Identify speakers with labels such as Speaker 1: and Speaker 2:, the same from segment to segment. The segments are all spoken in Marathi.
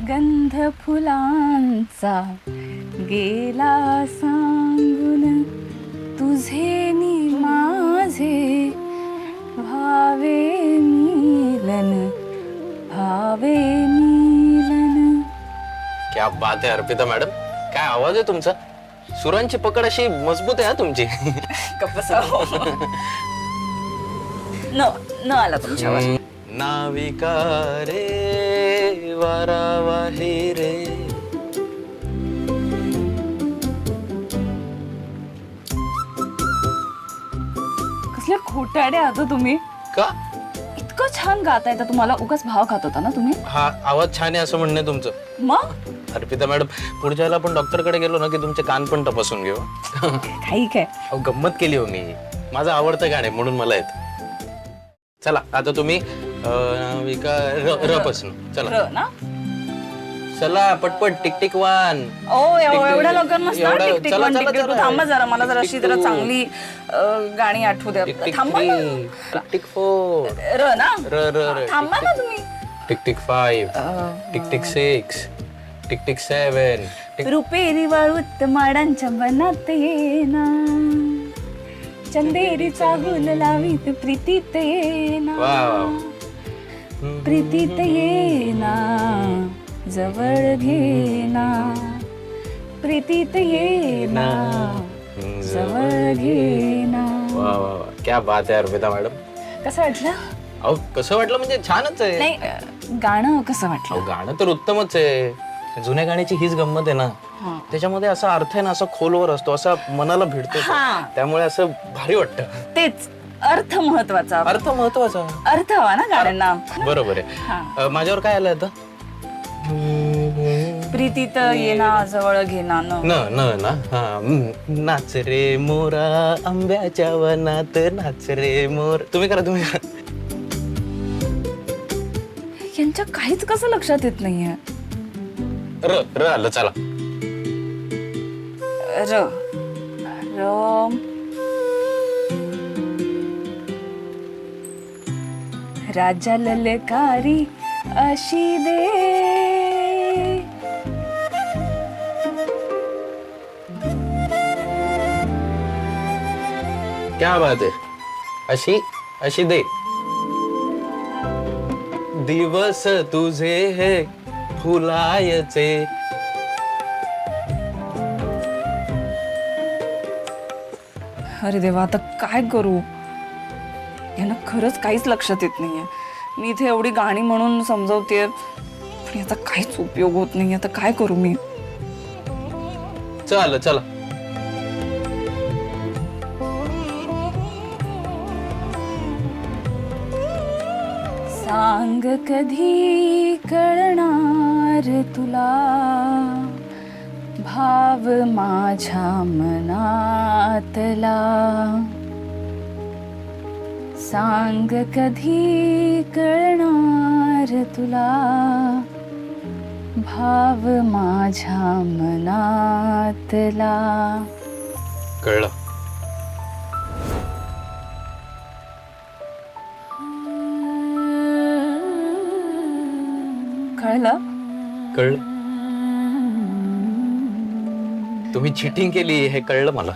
Speaker 1: गंध फुलांचा गेला सांगून तुझे नि माझे भावे मिलन भावे मिलन.
Speaker 2: क्या बात आहे अर्पिता मॅडम, काय आवाज आहे तुमचा. सुरांची पकड अशी मजबूत आहे हा तुमची.
Speaker 1: न आला तुमच्यावर.
Speaker 2: नाविका रे वारावाही रे.
Speaker 1: कसले खोटाडे आहात तुम्ही.
Speaker 2: का
Speaker 1: इतकं छान गाता येतं तुम्हाला. उगाच भाव खात होता ना तुम्ही.
Speaker 2: हा आवाज छान आहे असं म्हणणं आहे तुमचं.
Speaker 1: मग
Speaker 2: अर्पिता मॅडम, पुढच्या वेळेला आपण डॉक्टर कडे गेलो ना की तुमचे कान पण तपासून घेऊ.
Speaker 1: काही काय
Speaker 2: अहो गंमत केली हो मी. माझं आवडतं गाणं आहे म्हणून मला येत. चला आता तुम्ही नाविका र पासून चला.
Speaker 1: र ना.
Speaker 2: चला पटपट टिक टिक वन.
Speaker 1: ओ एवढ्या लवकर नसतं.
Speaker 2: एवढं-
Speaker 1: टिक टिक
Speaker 2: चला,
Speaker 1: वन,
Speaker 2: चला,
Speaker 1: टिक टिक टू.
Speaker 2: चला.
Speaker 1: थांबा जरा, मला जरा अशी जरा
Speaker 2: टिक टिक टू.
Speaker 1: चांगली गाणी आठवू द्या.
Speaker 2: टिक टिक
Speaker 1: थांबा
Speaker 2: थ्री,
Speaker 1: ना.
Speaker 2: टिक टिक फोर,
Speaker 1: र ना.
Speaker 2: र र र,
Speaker 1: थांबा ना तुम्ही.
Speaker 2: Tick tick five, tick tick six, tick tick seven, tick
Speaker 1: रुपेरी वाळूत माडांच्या बनात येना चंदेरीचा हुल लावीत प्रीतीत येना
Speaker 2: वाव.
Speaker 1: प्रीतीत येना जवळ घेना प्रीतीत येना जवळ घेना.
Speaker 2: वा वा वा, क्या बात आहे अर्पिता मॅडम.
Speaker 1: कसं वाटलं?
Speaker 2: अहो कसं वाटलं म्हणजे छानच आहे.
Speaker 1: नाही गाणं कसं वाटलं?
Speaker 2: अहो गाणं तर उत्तमच आहे. जुन्या गाण्याची हीच गंमत आहे ना. त्याच्यामध्ये असा अर्थ आहे ना, असा खोलवर असतो, असा मनाला भिडतो तो.
Speaker 1: हा.
Speaker 2: त्यामुळे असं भारी वाटतं.
Speaker 1: तेच अर्थ महत्वाचा.
Speaker 2: अर्थ महत्वाचा.
Speaker 1: अर्थ हवा ना गाण्यांना.
Speaker 2: बरोबर
Speaker 1: हा.
Speaker 2: आहे. माझ्यावर काय आलं आता?
Speaker 1: प्रीतीत येना जवळ घेना न
Speaker 2: न न ना. हा नाच रे मोरा आंब्याच्या वनात नाच रे मोर. तुम्ही करा, तुम्ही करा.
Speaker 1: यांच्या काहीच कसं लक्षात येत नाहीये.
Speaker 2: र र आलं चला.
Speaker 1: र र राजा ललकारी अशी दे
Speaker 2: क्या बात आहे. अशी अशी दे. दिवस तुझे हे फुलायचे.
Speaker 1: अरे देवा, आता काय करू. यांना खरंच काहीच लक्षात येत नाहीये. मी इथे एवढी गाणी म्हणून समजवते पण याचा काहीच उपयोग होत नाही. आता काय करू मी.
Speaker 2: चला चला.
Speaker 1: सांग कधी कळणार तुला भाव माझ्या मनातला. सांग कधी कळणार तुला भाव माझ्या मनातला.
Speaker 2: कळलं.
Speaker 1: कळलं?
Speaker 2: कळलं. तुम्ही चिटिंग केली हे कळलं मला.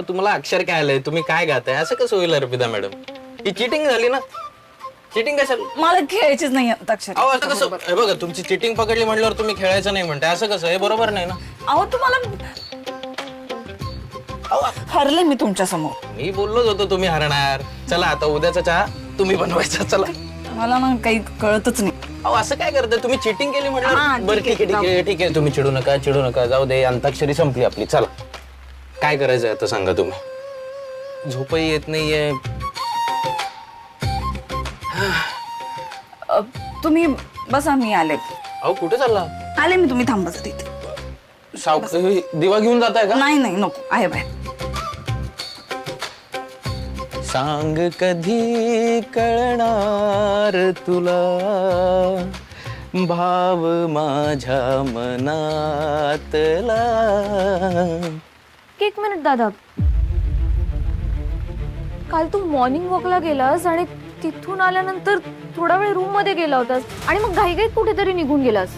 Speaker 2: तुम्हाला अक्षर काय आलंय, तुम्ही काय गाताय, असं कसं होईल अर्पिता मॅडम. ही चिटिंग झाली ना. चिटिंग कशाला.
Speaker 1: मला खेळायचीच नाही अंताक्षरी.
Speaker 2: अहो असं कसं. हे बघा तुमची चिटिंग पकडली म्हटल्यावर तुम्ही खेळायचं नाही म्हणताय, असं कसं. हे बरोबर नाही ना.
Speaker 1: अहो तुम्हाला हरले मी तुमच्या समोर.
Speaker 2: मी बोललोच होतो तुम्ही हरणार. चला आता उद्याचा चहा तुम्ही बनवायचा. चला.
Speaker 1: मला ना काही कळतच नाही.
Speaker 2: अहो असं काय करताय तुम्ही. चिटिंग केली
Speaker 1: हा,
Speaker 2: म्हटलं. बरं ठीक आहे ठीक आहे ठीक आहे. तुम्ही चिडू नका चिडू नका. जाऊ दे, अंताक्षरी संपली आपली. चला काय करायचंय आता सांगा तुम्ही. झोपही येत नाहीये.
Speaker 1: तुम्ही बसा, मी आले.
Speaker 2: अहो कुठे चालला.
Speaker 1: आले मी, तुम्ही थांबा जरा इथे.
Speaker 2: दिवा घेऊन जाताय का.
Speaker 1: नाही नाही नको, आहे बाहेर.
Speaker 2: सांग कधी कळणार तुला भाव माझ्या मनातला.
Speaker 3: एक मिनिट दादा, काल तू मॉर्निंग वॉकला गेलास आणि तिथून आल्यानंतर थोडा वेळ रूम मध्ये गेला होतास आणि मग घाईघाईत कुठेतरी निघून गेलास.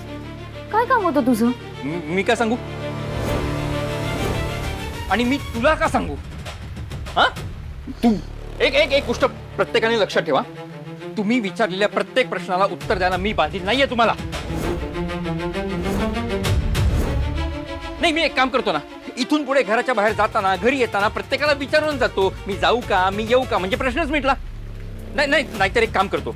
Speaker 3: काय काम होतं तुझं?
Speaker 4: मी काय सांगू आणि मी तुला का सांगू? हा तू एक एक एक गोष्ट प्रत्येकाने लक्षात ठेवा. तुम्ही विचारलेल्या प्रत्येक प्रश्नाला उत्तर द्यायला मी बाधित नाहीये तुम्हाला. नाही मी एक काम करतो ना, इथून पुढे घराच्या बाहेर जाताना घरी येताना प्रत्येकाला विचारून जातो मी जाऊ का मी येऊ का, म्हणजे प्रश्नच मिटला. नाही नाही नाहीतर एक काम करतो,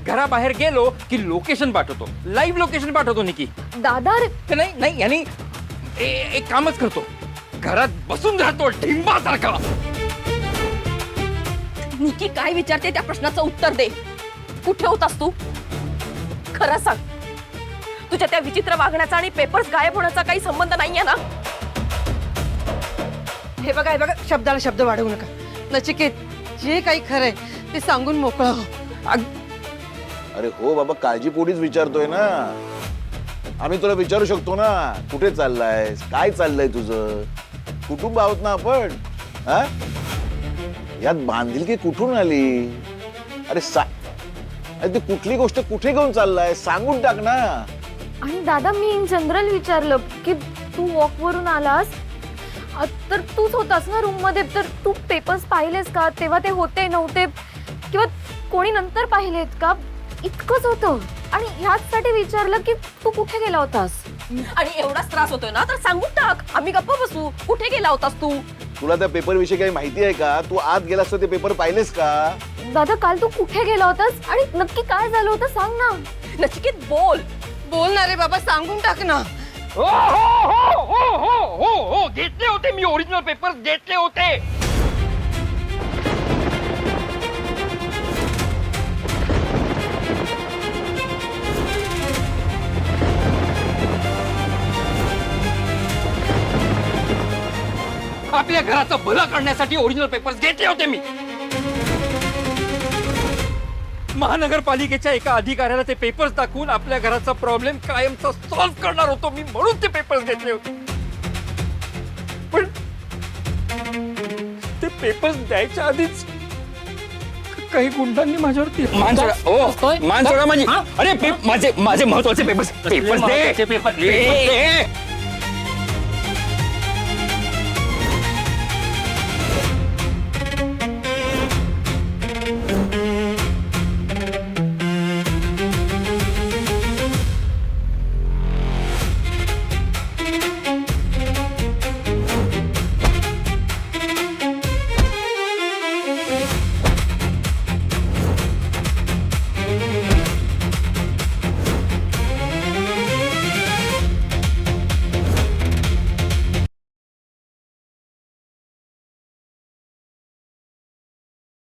Speaker 4: घराबाहेर गेलो की लोकेशन पाठवतो, लाईव्ह लोकेशन पाठवतो निकी.
Speaker 3: दादा रे,
Speaker 4: ते नाही नाही यांनी एक कामच करतो, घरात बसून राहतो ढिंबासारखा.
Speaker 5: निकी काय विचारते त्या प्रश्नाचं उत्तर दे. कुठे होतास तू? खरं सांग, तुझ्या त्या विचित्र वागण्याचा आणि पेपर्स गायब होण्याचा काही संबंध नाहीये ना?
Speaker 6: हे बघा शब्दाला शब्द वाढवू नका. नचिकेत, जे काही खरंय ते सांगून मोकळा हो.
Speaker 7: अरे हो बाबा, काळजीपोटीच विचारतोय ना आम्ही. तुला विचारू शकतो ना, कुठे चाललाय, काय चाललंय तुझं? कुटुंब आहोत ना आपण. हा यात बांधिलकी कुठून आली? अरे अरे ती कुठली गोष्ट कुठे घेऊन चाललाय सांगून टाक ना.
Speaker 3: आणि दादा मी इन जनरल विचारलं की तू वॉक वरून आलास तर तूच होतास ना रूम मध्ये, तर तू पेपर्स पाहिलेस का? तेव्हा ते होते नव्हते किंवा कोणी नंतर पाहिलेत का? इतकंच होतं. आणि ह्याचसाठी विचारलं की तू कुठे गेला होतास.
Speaker 5: आणि एवढाच त्रास होतोय ना तर सांगून टाक, आम्ही गप्प बसू. कुठे गेला होतास तू?
Speaker 7: तुला त्या पेपर विषयी काही माहिती आहे का? तू आत गेलास तर ते पेपर पाहिलेस का?
Speaker 3: दादा काल तू कुठे गेला होतास आणि नक्की काय झालं होतं सांग ना.
Speaker 5: नचिकेत बोल.
Speaker 6: बोल ना रे बाबा, सांगून टाक ना.
Speaker 4: हो हो हो हो हो हो हो घेतले होते मी, ओरिजिनल पेपर्स घेतले होते. आपल्या घराचं भलं करण्यासाठी ओरिजिनल पेपर्स घेतले होते मी. महानगरपालिकेच्या एका अधिकाऱ्याला ते पेपर्स दाखवून आपल्या घराचा प्रॉब्लेम कायमचा सॉल्व्ह करणार होतो मी, म्हणून ते पेपर्स घेतले होते. पण ते पेपर्स द्यायच्या आधीच काही गुंडांनी माझ्यावरती मान सोडा माझी. अरे माझे महत्वाचे पेपर्स दे.